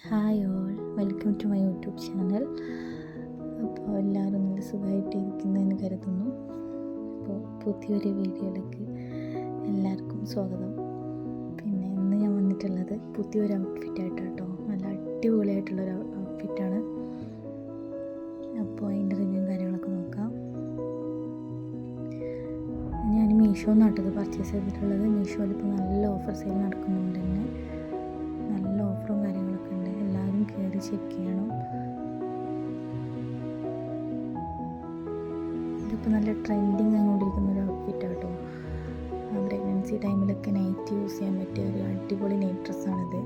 Hi all, welcome to my YouTube channel. അപ്പോൾ എല്ലാവരും നല്ല സുഖമായിട്ടിരിക്കുന്നതെന്ന് കരുതുന്നു. അപ്പോൾ പുതിയൊരു വീഡിയോയിലേക്ക് എല്ലാവർക്കും സ്വാഗതം. പിന്നെ ഇന്ന് ഞാൻ വന്നിട്ടുള്ളത് പുതിയൊരു ഔട്ട്ഫിറ്റായിട്ടാട്ടോ. നല്ല അടിപൊളിയായിട്ടുള്ളൊരു ഔട്ട്ഫിറ്റാണ്. അപ്പോൾ അതിൻ്റെ റിവ്യൂവും കാര്യങ്ങളൊക്കെ നോക്കാം. ഞാൻ മീഷോന്നാട്ടത് പർച്ചേസ് ചെയ്തിട്ടുള്ളത്. മീഷോയിൽ ഇപ്പോൾ നല്ല ഓഫർ സെയിൽ നടക്കുന്നുണ്ട് തന്നെ. നല്ല ഓഫറും കാര്യങ്ങളൊക്കെ ഉണ്ട്. എല്ലാവരും കയറി ചെക്ക് ചെയ്യണം. ഇതിപ്പോൾ നല്ല ട്രെൻഡിങ് ആയിക്കൊണ്ടിരിക്കുന്ന ഒരു ഔട്ട്ഫിറ്റാട്ടോ. പ്രഗ്നൻസി ടൈമിലൊക്കെ നൈറ്റ് യൂസ് ചെയ്യാൻ പറ്റിയ ഒരു അടിപൊളി നൈറ്റ് ഡ്രസ്സാണിത്.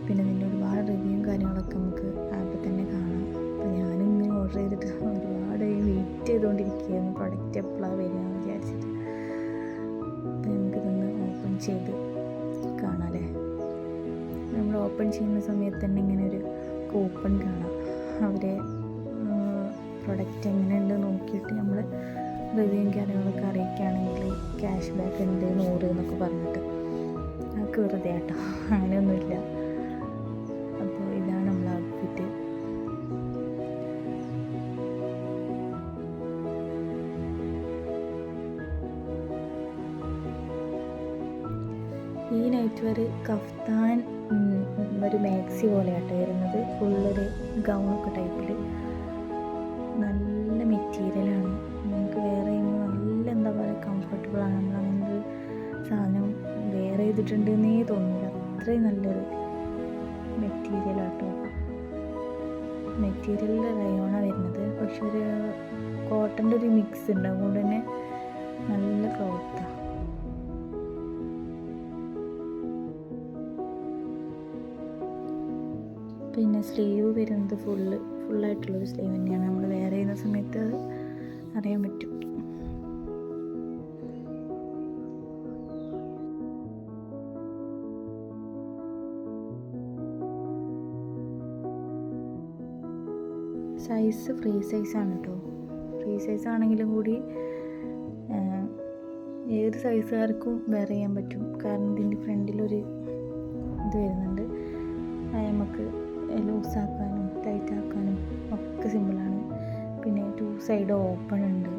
പിന്നെ ഇതിൻ്റെ ഒരുപാട് റിവ്യൂവും കാര്യങ്ങളൊക്കെ നമുക്ക് ആപ്പിൽ തന്നെ കാണാം. അപ്പോൾ ഞാനും ഇങ്ങനെ ഓർഡർ ചെയ്തിട്ട് ഒരുപാട് വെയിറ്റ് ചെയ്തുകൊണ്ടിരിക്കുകയായിരുന്നു പ്രൊഡക്റ്റ് എപ്പോഴാണ് വരികയെന്ന് വിചാരിച്ചിട്ട്. അപ്പോൾ നമുക്കിതൊന്ന് ഓപ്പൺ ചെയ്ത് കാണാമല്ലേ. നമ്മൾ ഓപ്പൺ ചെയ്യുന്ന സമയത്ത് തന്നെ ഇങ്ങനെ ഒരു കൂപ്പൺ കാണാം. അവരെ പ്രൊഡക്റ്റ് എങ്ങനെയുണ്ട് നോക്കിയിട്ട് നമ്മൾ റിവ്യൂവും കാര്യങ്ങളൊക്കെ അറിയിക്കുകയാണെങ്കിൽ ക്യാഷ് ബാക്ക് ഉണ്ട് 100 എന്നൊക്കെ പറഞ്ഞിട്ട്. അതൊക്കെ വെറുതെ കേട്ടോ, അങ്ങനെയൊന്നുമില്ല. അപ്പോൾ ഇതാണ് നമ്മൾ ഔട്ട്ഫിറ്റ്. ഈ നൈറ്റ് വെയർ കഫ്താൻ ഒരു മാക്സി പോലെയാട്ടോ വരുന്നത്. ഫുള്ളൊരു ഗൗണൊക്കെ ടൈപ്പിൽ നല്ല മെറ്റീരിയലാണ്. നമുക്ക് വെയർ ചെയ്യുമ്പോൾ നല്ല എന്താ പറയുക കംഫർട്ടബിളാണ്. നമ്മൾ അങ്ങനെ ഒരു സാധനം വെയർ ചെയ്തിട്ടുണ്ടെന്നേ തോന്നില്ല, അത്രയും നല്ലൊരു മെറ്റീരിയലാട്ടോ. മെറ്റീരിയലിൻ്റെ റയോണാണ് വരുന്നത്, പക്ഷെ ഒരു കോട്ടൻ്റെ ഒരു മിക്സ് ഉണ്ട്, അതുകൊണ്ട് തന്നെ നല്ല ക്ലോത്താണ്. പിന്നെ സ്ലീവ് വരുന്നത് ഫുള്ളായിട്ടുള്ളൊരു സ്ലീവ് തന്നെയാണ്. നമ്മൾ വെയർ ചെയ്യുന്ന സമയത്ത് അത് അറിയാൻ പറ്റും. സൈസ് ഫ്രീ സൈസാണ് കേട്ടോ. ഫ്രീ സൈസ് ആണെങ്കിലും കൂടി ഏത് സൈസുകാർക്കും വെയർ ചെയ്യാൻ പറ്റും. കാരണം ഇതിൻ്റെ ഫ്രണ്ടിലൊരു ഇത് വരുന്നുണ്ട്, നമുക്ക് ലൂസാക്കാനും ടൈറ്റാക്കാനും ഒക്കെ സിമ്പിളാണ്. പിന്നെ 2 സൈഡ് ഓപ്പൺ ഉണ്ട്.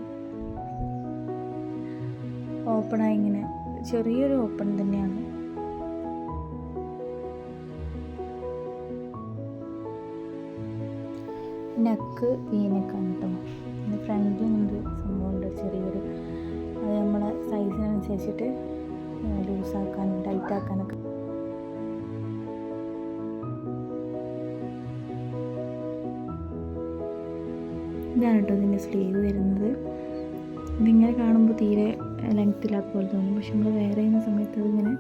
ഓപ്പണായി ഇങ്ങനെ ചെറിയൊരു ഓപ്പൺ തന്നെയാണ്. നെക്ക് ഈ നെക്കാണ് കേട്ടോ. പിന്നെ ഫ്രണ്ടിലുണ്ട് സംഭവമുണ്ട് ചെറിയൊരു, അത് നമ്മളെ സൈസിനനുസരിച്ചിട്ട് ലൂസാക്കാനും ടൈറ്റാക്കാനൊക്കെ. ഇതാണ് കേട്ടോ ഇതിൻ്റെ സ്ലീവ് വരുന്നത്. ഇതിങ്ങനെ കാണുമ്പോൾ തീരെ ലെങ്ത് ഇല്ലാത്ത പോലെ തോന്നും, പക്ഷെ നമ്മൾ വെയർ ചെയ്യുന്ന സമയത്ത് അതിങ്ങനെ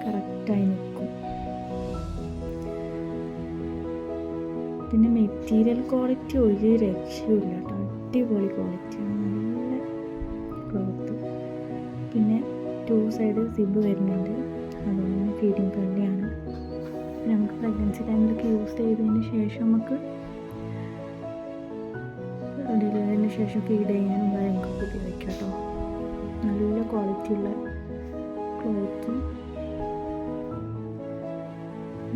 കറക്റ്റായി നിൽക്കും. പിന്നെ മെറ്റീരിയൽ ക്വാളിറ്റി ഒരു രക്ഷയുമില്ല കേട്ടോ, അടിപൊളി ക്വാളിറ്റിയാണ്, നല്ല ക്ലോത്ത്. പിന്നെ 2 സൈഡ് സിബ് വരുന്നുണ്ട്, അതുകൊണ്ട് തന്നെ ഫീഡിങ് ഫ്രണ്ട്ലിയാണ്. നമുക്ക് പ്രഗ്നൻസി ടൈമിലൊക്കെ യൂസ് ചെയ്തതിന് ശേഷം നമുക്ക് ഡെലിവറിന് ശേഷം ഫീഡ് ചെയ്യാനും കാര്യങ്ങളൊക്കെ ഉപയോഗിക്കാം കേട്ടോ. നല്ല ക്വാളിറ്റിയുള്ള ക്ലോത്തും.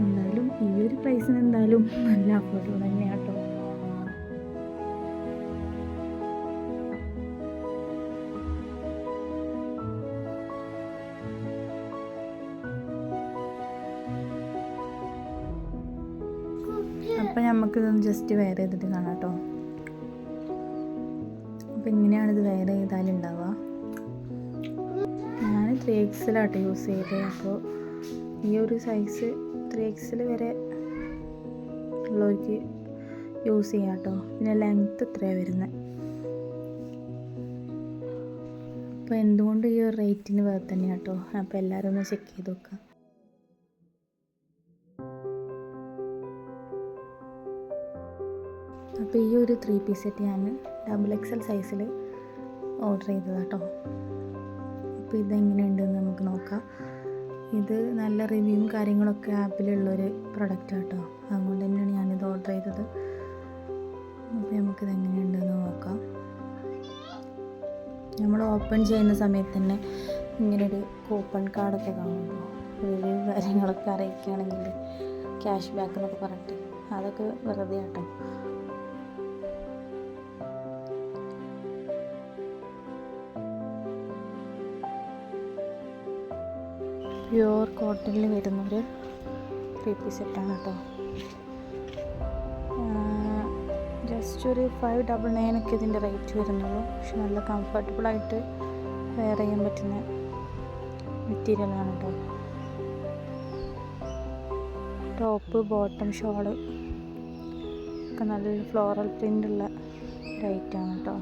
എന്തായാലും ഈ ഒരു പ്രൈസിന് എന്തായാലും നല്ല അഫോർഡബിൾ തന്നെയാണ് കേട്ടോ. അപ്പം നമുക്കിതൊന്ന് ജസ്റ്റ് വെയർ ചെയ്തിട്ട് കാണാം കേട്ടോ. അപ്പോൾ ഇങ്ങനെയാണ് ഇത് വെയർ ചെയ്താലുണ്ടാവുക. ഞാൻ 3XL യൂസ് ചെയ്തത്. അപ്പോൾ ഈ ഒരു സൈസ് 3XL വരെ ഉള്ളവർക്ക് യൂസ് ചെയ്യാം കേട്ടോ. പിന്നെ ലെങ്ത്ത് ഇത്രയാണ് വരുന്നത്. അപ്പോൾ എന്തുകൊണ്ട് ഈ ഒരു റേറ്റിന് വേറെ തന്നെയാണ് കേട്ടോ. അപ്പോൾ എല്ലാവരും ഒന്ന് ചെക്ക് ചെയ്ത് നോക്കുക. അപ്പോൾ ഈ ഒരു 3 പീസ് സെറ്റ് ഞാൻ XXL സൈസിൽ ഓർഡർ ചെയ്തതാണ് കേട്ടോ. അപ്പോൾ ഇതെങ്ങനെയുണ്ടെന്ന് നമുക്ക് നോക്കാം. ഇത് നല്ല റിവ്യൂവും കാര്യങ്ങളൊക്കെ ആപ്പിലുള്ളൊരു പ്രൊഡക്റ്റാണ് കേട്ടോ, അതുകൊണ്ട് തന്നെയാണ് ഞാനിത് ഓർഡർ ചെയ്തത്. അപ്പോൾ നമുക്കിത് എങ്ങനെയുണ്ടെന്ന് നോക്കാം. നമ്മൾ ഓപ്പൺ ചെയ്യുന്ന സമയത്ത് തന്നെ ഇങ്ങനൊരു കൂപ്പൺ കാർഡൊക്കെ കാണുമ്പോൾ റിവ്യൂ കാര്യങ്ങളൊക്കെ അറിയിക്കുകയാണെങ്കിൽ ക്യാഷ് ബാക്ക് എന്നൊക്കെ പറഞ്ഞിട്ട്. അതൊക്കെ വെറുതെ കേട്ടോ. പ്യുവർ കോട്ടണിൽ വരുന്നൊരു 3 പീസ് സെറ്റാണ് കേട്ടോ. ജസ്റ്റ് ഒരു 599 ഒക്കെ ഇതിൻ്റെ റേറ്റ് വരുന്നുള്ളൂ. പക്ഷെ നല്ല കംഫർട്ടബിളായിട്ട് വെയർ ചെയ്യാൻ പറ്റുന്ന മെറ്റീരിയലാണ് കേട്ടോ. ടോപ്പ്, ബോട്ടം, ഷോള് ഒക്കെ നല്ല ഫ്ലോറൽ പ്രിൻ്റുള്ള റേറ്റാണ് കേട്ടോ.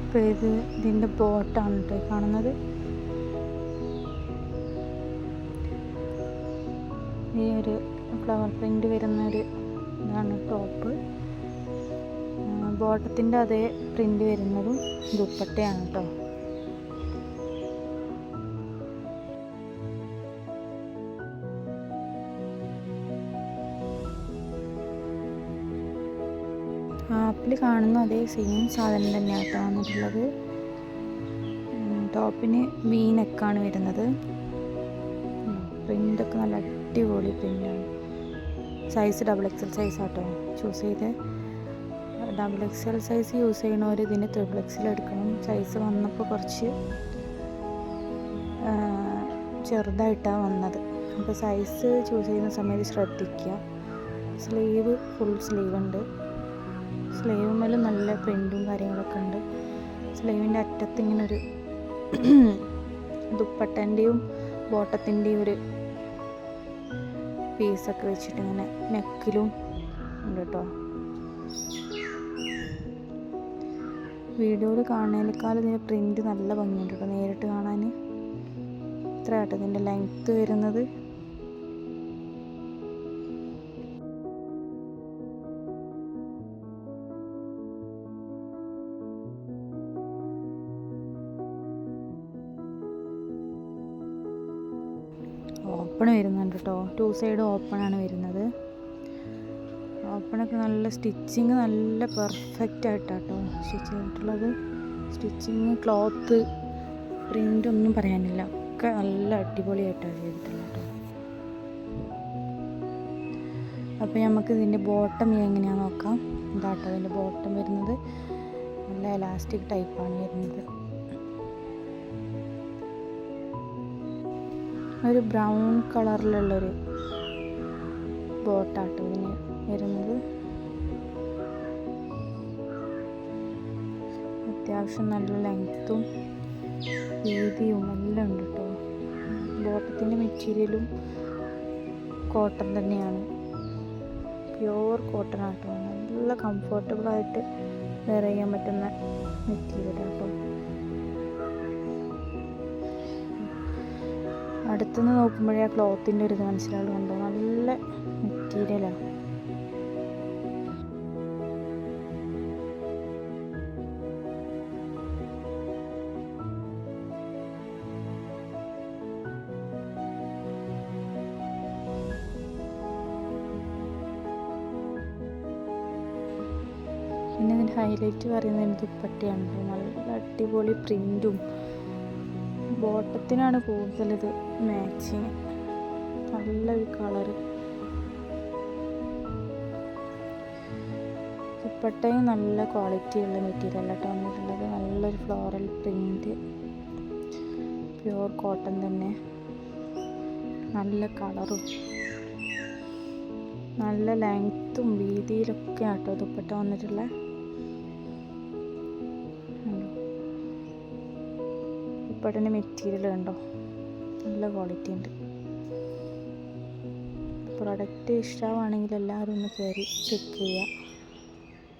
അപ്പോൾ ഇതിൻ്റെ ബോട്ടാണ് കേട്ടോ കാണുന്നത്. ഈ ഒരു ഫ്ലവർ പ്രിൻ്റ് വരുന്നൊരു ഇതാണ് ടോപ്പ്. ബോട്ടത്തിൻ്റെ അതേ പ്രിൻ്റ് വരുന്നതും ദുപ്പട്ടയാണ് കേട്ടോ. ആപ്പിൽ കാണുന്ന അതേ സെയിം സാധനം തന്നെയാണ് കേട്ടോ വന്നിട്ടുള്ളത്. ടോപ്പിന് വി നെക്കാണ് വരുന്നത്. പ്രിൻ്റൊക്കെ നല്ല അടിപൊളി പ്രിൻ്റാണ്. സൈസ് XXL സൈസ് ആട്ടോ ചൂസ് ചെയ്ത്. XXL സൈസ് യൂസ് ചെയ്യണവർ ഇതിന് XXL എടുക്കണം. സൈസ് വന്നപ്പോൾ കുറച്ച് ചെറുതായിട്ടാണ് വന്നത്. അപ്പോൾ സൈസ് ചൂസ് ചെയ്യുന്ന സമയത്ത് ശ്രദ്ധിക്കുക. സ്ലീവ് ഫുൾ സ്ലീവ് ഉണ്ട്. സ്ലീവുമ്മേലും നല്ല പ്രിൻറ്റും കാര്യങ്ങളൊക്കെ ഉണ്ട്. സ്ലീവിൻ്റെ അറ്റത്ത് ഇങ്ങനെ ഒരു ദുപ്പട്ടൻ്റെയും ബോട്ടത്തിൻ്റെയും ഒരു പീസൊക്കെ വെച്ചിട്ട് ഇങ്ങനെ നെക്കിലും ഉണ്ട് കേട്ടോ. വീഡിയോയിൽ കാണുന്നതിനേക്കാളും ഇതിൻ്റെ പ്രിൻറ്റ് നല്ല ഭംഗിയുണ്ട് കേട്ടോ നേരിട്ട് കാണാൻ. ഇത്ര കേട്ടോ ഇതിൻ്റെ ലെങ്ത്ത് വരുന്നത്. ഓപ്പൺ വരുന്നുണ്ട് കേട്ടോ. 2 സൈഡ് ഓപ്പണാണ് വരുന്നത്. ഓപ്പണൊക്കെ നല്ല സ്റ്റിച്ചിങ് നല്ല പെർഫെക്റ്റ് ആയിട്ടാണ് കേട്ടോ സ്റ്റിച്ച് ചെയ്തിട്ടുള്ളത്. സ്റ്റിച്ചിങ്, ക്ലോത്ത്, പ്രിൻ്റ് ഒന്നും പറയാനില്ല. ഒക്കെ നല്ല അടിപൊളിയായിട്ടാണ് ചെയ്തിട്ടുള്ളത് കേട്ടോ. അപ്പോൾ നമുക്ക് ഇതിൻ്റെ ബോട്ടം എങ്ങനെയാണെന്ന് നോക്കാം. ഇതാട്ടോ ഇതിൻ്റെ ബോട്ടം വരുന്നത്. നല്ല എലാസ്റ്റിക് ടൈപ്പാണ് വരുന്നത്. ഒരു ബ്രൗൺ കളറിലുള്ളൊരു ബോട്ടാട്ടോ ഇതിന് വരുന്നത്. അത്യാവശ്യം നല്ല ലെങ്ത്തും വീതിയും എല്ലാം ഉണ്ട് കേട്ടോ. ബോട്ടത്തിൻ്റെ മെറ്റീരിയലും കോട്ടൺ തന്നെയാണ്. പ്യുവർ കോട്ടൺ ആട്ടോ. നല്ല കംഫർട്ടബിളായിട്ട് വെയർ ചെയ്യാൻ പറ്റുന്ന മെറ്റീരിയൽ ആട്ടോ. അടുത്തുനിന്ന് നോക്കുമ്പോഴേ ആ ക്ലോത്തിൻ്റെ ഒരു ഇത് മനസ്സിലാവുന്നുണ്ടോ. നല്ല മെറ്റീരിയലാണ്. പിന്നെ ഇതിൻ്റെ ഹൈലൈറ്റ് പറയുന്നത് ദുപ്പട്ടയാണ്. നല്ല അടിപൊളി പ്രിൻറ്റും. ബോട്ടത്തിനാണ് കൂടുതലിത് മാച്ചിങ്. നല്ലൊരു കളറ്. ദുപ്പട്ടയും നല്ല ക്വാളിറ്റിയുള്ള മെറ്റീരിയലായിട്ട് വന്നിട്ടുള്ളത്. നല്ലൊരു ഫ്ലോറൽ പ്രിൻറ്റ്, പ്യുവർ കോട്ടൺ തന്നെ. നല്ല കളറും നല്ല ലെങ്ത്തും വീതിയിലൊക്കെ ആട്ടോ ദുപ്പട്ട വന്നിട്ടുള്ളത്. ദുപ്പട്ടൻ്റെ മെറ്റീരിയൽ കണ്ടോ, നല്ല ക്വാളിറ്റി ഉണ്ട്. പ്രൊഡക്റ്റ് ഇഷ്ടമാണെങ്കിൽ എല്ലാവരും ഒന്ന് കയറി ചെക്ക് ചെയ്യുക.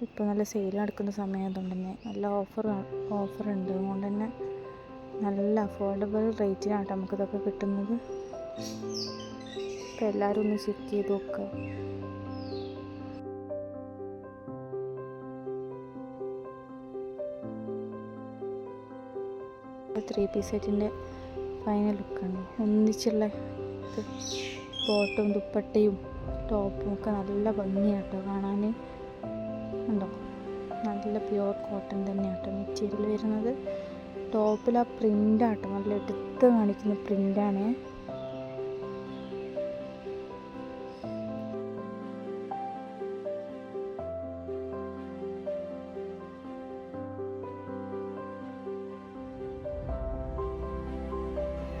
ഇപ്പോൾ നല്ല സെയിൽ നടക്കുന്ന സമയമായതുകൊണ്ട് തന്നെ നല്ല ഓഫറുണ്ട്. അതുകൊണ്ട് തന്നെ നല്ല അഫോർഡബിൾ റേറ്റിനാണ് നമുക്കിതൊക്കെ കിട്ടുന്നത്. അപ്പോൾ എല്ലാവരും ഒന്ന് ചെക്ക് ചെയ്ത് നോക്കുക. ത്രീ പീസ് സെറ്റിൻ്റെ ഫൈനൽ ലുക്കാണ്. ഒന്നിച്ചുള്ള ബോട്ടും ദുപ്പട്ടയും ടോപ്പും ഒക്കെ നല്ല ഭംഗിയാട്ടോ കാണാൻ. ഉണ്ടോ, നല്ല പ്യുവർ കോട്ടൺ തന്നെയാട്ടോ മെറ്റീരിയൽ വരുന്നത്. ടോപ്പിൽ ആ പ്രിൻ്റാട്ടോ, നല്ല എടുത്ത് കാണിക്കുന്ന പ്രിൻ്റാണ്.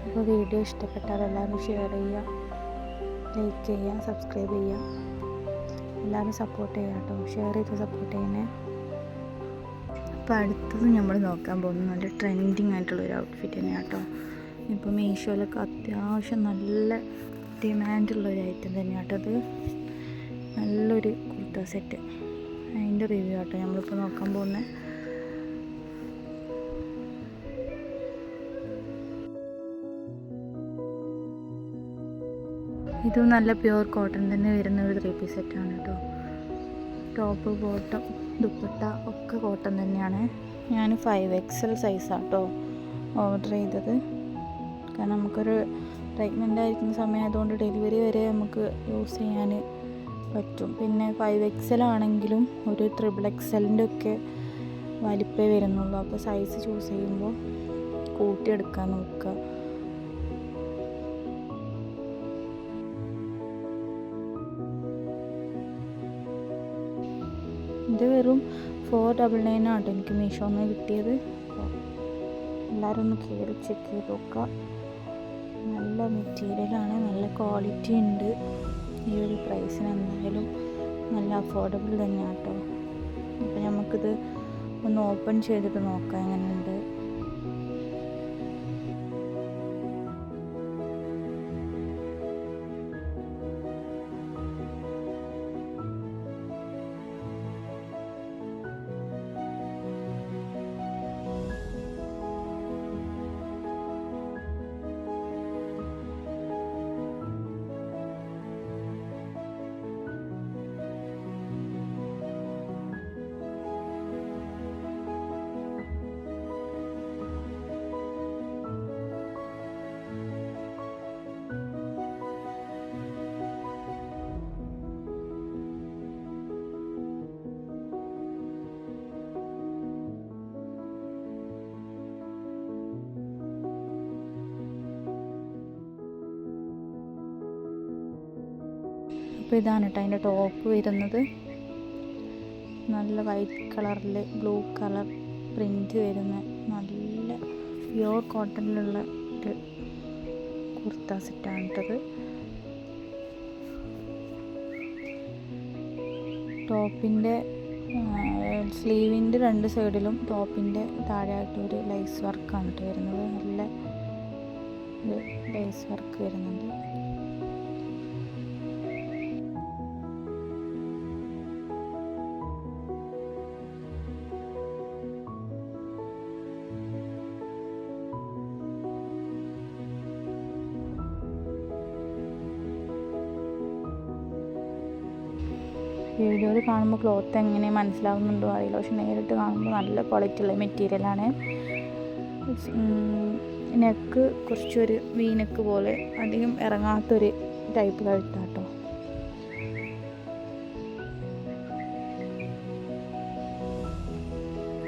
അപ്പോൾ വീഡിയോ ഇഷ്ടപ്പെട്ടാൽ എല്ലാവരും ഷെയർ ചെയ്യുക, ലൈക്ക് ചെയ്യുക, സബ്സ്ക്രൈബ് ചെയ്യുക. എല്ലാവരും സപ്പോർട്ട് ചെയ്യുക കേട്ടോ, ഷെയർ ചെയ്ത് സപ്പോർട്ട് ചെയ്യണേ. അപ്പോൾ അടുത്തത് നമ്മൾ നോക്കാൻ പോകുന്നത് നല്ല ട്രെൻഡിങ് ആയിട്ടുള്ളൊരു ഔട്ട്ഫിറ്റ് തന്നെയാണ് കേട്ടോ. ഇപ്പോൾ മീഷോയിലൊക്കെ അത്യാവശ്യം നല്ല ഡിമാൻഡുള്ളൊരു ഐറ്റം തന്നെയാണ് കേട്ടോ. അത് നല്ലൊരു കുർത്ത സെറ്റ്, അതിൻ്റെ റിവ്യൂ കേട്ടോ നമ്മളിപ്പോൾ നോക്കാൻ പോകുന്നത്. ഇത് നല്ല പ്യുവർ കോട്ടൺ തന്നെ വരുന്ന ഒരു 3 പീസ് സെറ്റാണ് കേട്ടോ. ടോപ്പ്, ബോട്ടം, ദുപ്പട്ട ഒക്കെ കോട്ടൺ തന്നെയാണ്. ഞാൻ 5XL സൈസാണ് കേട്ടോ ഓർഡർ ചെയ്തത്. കാരണം നമുക്കൊരു പ്രഗ്നൻ്റ് ആയിരിക്കുന്ന സമയമായതുകൊണ്ട് ഡെലിവറി വരെ നമുക്ക് യൂസ് ചെയ്യാൻ പറ്റും. പിന്നെ 5XL ആണെങ്കിലും ഒരു XXXLൻ്റെ ഒക്കെ വലിപ്പേ വരുന്നുള്ളൂ. അപ്പോൾ സൈസ് ചൂസ് ചെയ്യുമ്പോൾ കൂട്ടിയെടുക്കാൻ നോക്കുക. ഇത് വെറും 499 ആണ് എനിക്ക് മീഷോന്ന് കിട്ടിയത്. എല്ലാവരും ഒന്ന് കയറി ചെക്ക് ചെയ്ത് നോക്കുക. നല്ല മെറ്റീരിയലാണ്, നല്ല ക്വാളിറ്റി ഉണ്ട്. ഈ ഒരു പ്രൈസിന് എന്തായാലും നല്ല അഫോർഡബിൾ തന്നെയാണ് കേട്ടോ. അപ്പോൾ നമുക്കിത് ഒന്ന് ഓപ്പൺ ചെയ്തിട്ട് നോക്കാം എങ്ങനെയുണ്ട്. അപ്പോൾ ഇതാണ് കേട്ടോ അതിൻ്റെ ടോപ്പ് വരുന്നത്. നല്ല വൈറ്റ് കളറിൽ ബ്ലൂ കളർ പ്രിൻ്റ് വരുന്ന നല്ല പ്യുവർ കോട്ടണിലുള്ള ഒരു കുർത്ത സെറ്റാണ് കേട്ടത്. ടോപ്പിൻ്റെ സ്ലീവിൻ്റെ 2 സൈഡിലും ടോപ്പിൻ്റെ താഴെയായിട്ടൊരു ലൈസ് വർക്കാണ് കേട്ടോ വരുന്നത്. നല്ല ഒരു ലൈസ് വർക്ക് വരുന്നുണ്ട്. വീഡിയോയിൽ കാണുമ്പോൾ ക്ലോത്ത് എങ്ങനെ മനസ്സിലാവുന്നുണ്ടോ അറിയില്ല, പക്ഷെ നേരിട്ട് കാണുമ്പോൾ നല്ല ക്വാളിറ്റി ഉള്ള മെറ്റീരിയലാണ്. നെക്ക് കുറച്ചൊരു വീനെക്ക് പോലെ അധികം ഇറങ്ങാത്തൊരു ടൈപ്പ് കഴുത്താട്ടോ.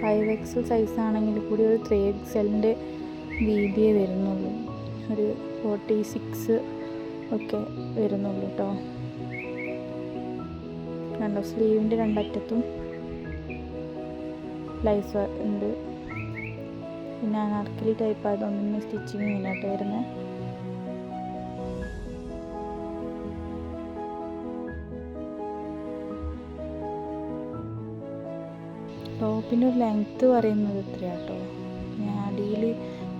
ഫൈവ് എക്സൽ സൈസാണെങ്കിൽ കൂടി ഒരു 3XLൻ്റെ വീതിയേ വരുന്നുള്ളൂ. ഒരു 46 ഒക്കെ വരുന്നുള്ളൂ കേട്ടോ. കണ്ടോ, സ്ലീവിൻ്റെ 2 അറ്റത്തും ലൈസ് ഉണ്ട്. പിന്നെ അനാർക്കലി ടൈപ്പ് ആയതുകൊണ്ട് തന്നെ സ്റ്റിച്ചിങ് ഇങ്ങനെയായിട്ട് വരുന്നത്. ടോപ്പിൻ്റെ ഒരു ലെങ്ത്ത് പറയുന്നത് ഇത്രയാണ് കേട്ടോ. ഞാൻ അടിയിൽ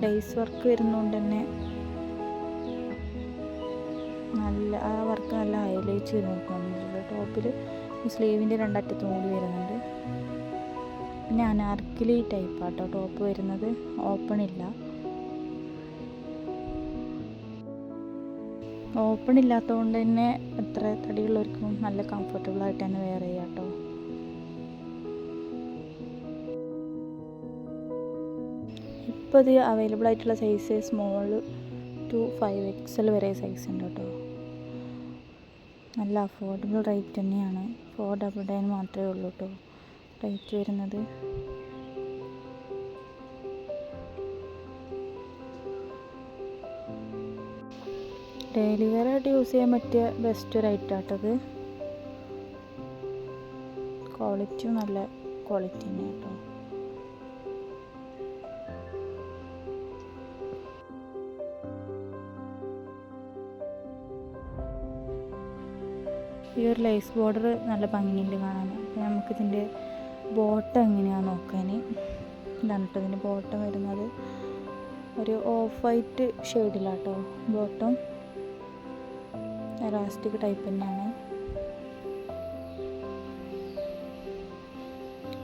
ലൈസ് വർക്ക് വരുന്നതുകൊണ്ട് തന്നെ നല്ല ആ വർക്ക് നല്ല ഹൈലൈറ്റ് ചെയ്ത് നോക്കുന്നുണ്ട്. ടോപ്പിൽ സ്ലീവിൻ്റെ 2 അറ്റത്തും കൂടി വരുന്നുണ്ട്. പിന്നെ അനാർക്കലി ടൈപ്പാട്ടോ ടോപ്പ് വരുന്നത്, ഓപ്പൺ ഇല്ല. ഓപ്പൺ ഇല്ലാത്തതുകൊണ്ട് തന്നെ എത്ര തടിയുള്ളവർക്കും നല്ല കംഫർട്ടബിൾ ആയിട്ട് തന്നെ വെയർ ചെയ്യാം കേട്ടോ. ഇപ്പോൾ ഇത് അവൈലബിൾ ആയിട്ടുള്ള സൈസ് സ്മോൾ ടു 5XL വരെ സൈസ് ഉണ്ട് കേട്ടോ. നല്ല അഫോർഡബിൾ റേറ്റ് തന്നെയാണ്. 499 മാത്രമേ ഉള്ളൂ കേട്ടോ റേറ്റ് വരുന്നത്. ഡെയിലി വെയർ ആയിട്ട് യൂസ് ചെയ്യാൻ പറ്റിയ ബെസ്റ്റ് ഒരു ഐറ്റം ആട്ടത്. ക്വാളിറ്റിയും നല്ല ക്വാളിറ്റി തന്നെയാണ് കേട്ടോ. ഈ ഒരു ലേസ് ബോർഡർ നല്ല ഭംഗിയുണ്ട് കാണാൻ. അപ്പോൾ നമുക്കിതിൻ്റെ ബോട്ടം എങ്ങനെയാണെന്ന് നോക്കാൻ. ഇതാണ് കേട്ടോ ഇതിൻ്റെ ബോട്ടം വരുന്നത്. ഒരു ഓഫ് വൈറ്റ് ഷെയ്ഡിലാട്ടോ ബോട്ടം. എലാസ്റ്റിക് ടൈപ്പ് തന്നെയാണ്.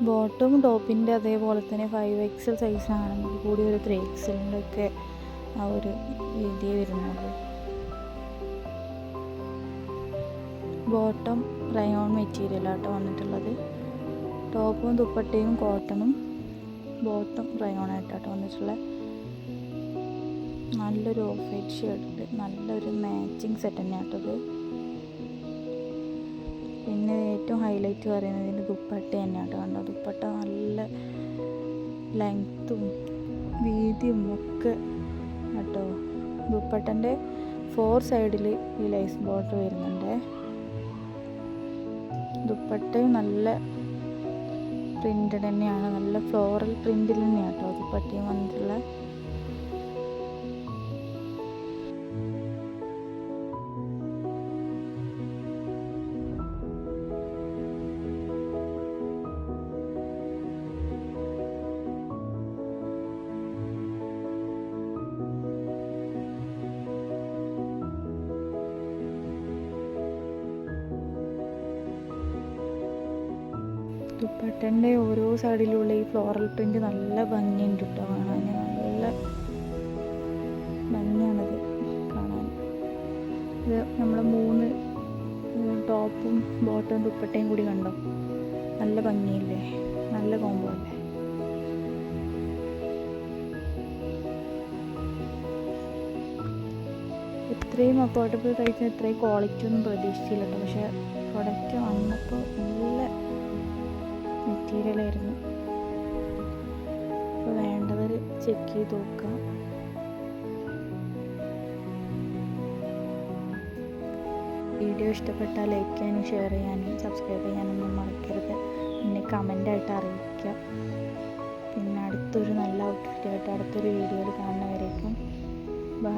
ബോട്ടം ടോപ്പിൻ്റെ അതേപോലെ തന്നെ 5XL സൈസ് ആണെങ്കിൽ കൂടി ഒരു 3XLൻ്റെ ഒക്കെ ആ ഒരു രീതിയെ വരുന്നുള്ളൂ. ബോട്ടം റയോൺ മെറ്റീരിയലാട്ടോ വന്നിട്ടുള്ളത്. ടോപ്പും ദുപ്പട്ടയും കോട്ടണും, ബോട്ടം റയോണായിട്ടാട്ടോ വന്നിട്ടുള്ളത്. നല്ലൊരു ഓഫ് വൈറ്റ് ഷർട്ട്, നല്ലൊരു മാച്ചിങ് സെറ്റ് തന്നെയാട്ടത്. പിന്നെ ഏറ്റവും ഹൈലൈറ്റ് പറയുന്നത് ഇതിൻ്റെ ദുപ്പട്ട തന്നെയാട്ടോ. കണ്ടോ ദുപ്പട്ട നല്ല ലെങ്ത്തും വീതിയും ഒക്കെ കേട്ടോ. ദുപ്പട്ടൻ്റെ 4 സൈഡിൽ ഈ ലൈസ് ബോർഡർ വരുന്നുണ്ട്. ദുപ്പട്ടയും നല്ല പ്രിൻ്റഡ് തന്നെയാണ്, നല്ല ഫ്ലോറൽ പ്രിൻ്റിൽ തന്നെയാണ് കേട്ടോ ദുപ്പട്ടയും വന്നിട്ടുള്ള. ദുപ്പട്ടൻ്റെ ഓരോ സൈഡിലുള്ള ഈ ഫ്ലോറൽ പ്രിൻ്റ് നല്ല ഭംഗിയുണ്ട് കേട്ടോ കാണാൻ. നല്ല ഭംഗിയാണത് കാണാൻ. ഇത് നമ്മൾ 3 ടോപ്പും ബോട്ടവും ദുപ്പട്ടയും കൂടി കണ്ടോ, നല്ല ഭംഗിയില്ലേ, നല്ല കോംബോ അല്ലേ. ഇത്രയും അഫോർഡബിൾ റേറ്റിന് ഇത്രയും ക്വാളിറ്റി ഒന്നും പ്രതീക്ഷിച്ചില്ല കേട്ടോ. പക്ഷേ പ്രൊഡക്റ്റ് വന്നപ്പോൾ നല്ല മെറ്റീരിയലായിരുന്നു. അപ്പോൾ വേണ്ടവർ ചെക്ക് ചെയ്ത് നോക്കുക. വീഡിയോ ഇഷ്ടപ്പെട്ടാൽ ലൈക്ക് ചെയ്യാനും ഷെയർ ചെയ്യാനും സബ്സ്ക്രൈബ് ചെയ്യാനൊന്നും മറക്കരുത്. പിന്നെ കമൻ്റായിട്ട് അറിയിക്കുക. പിന്നെ അടുത്തൊരു നല്ല ഔട്ട്ഫിറ്റായിട്ട് അടുത്തൊരു വീഡിയോയിൽ കാണുന്നവരേക്കും ബൈ.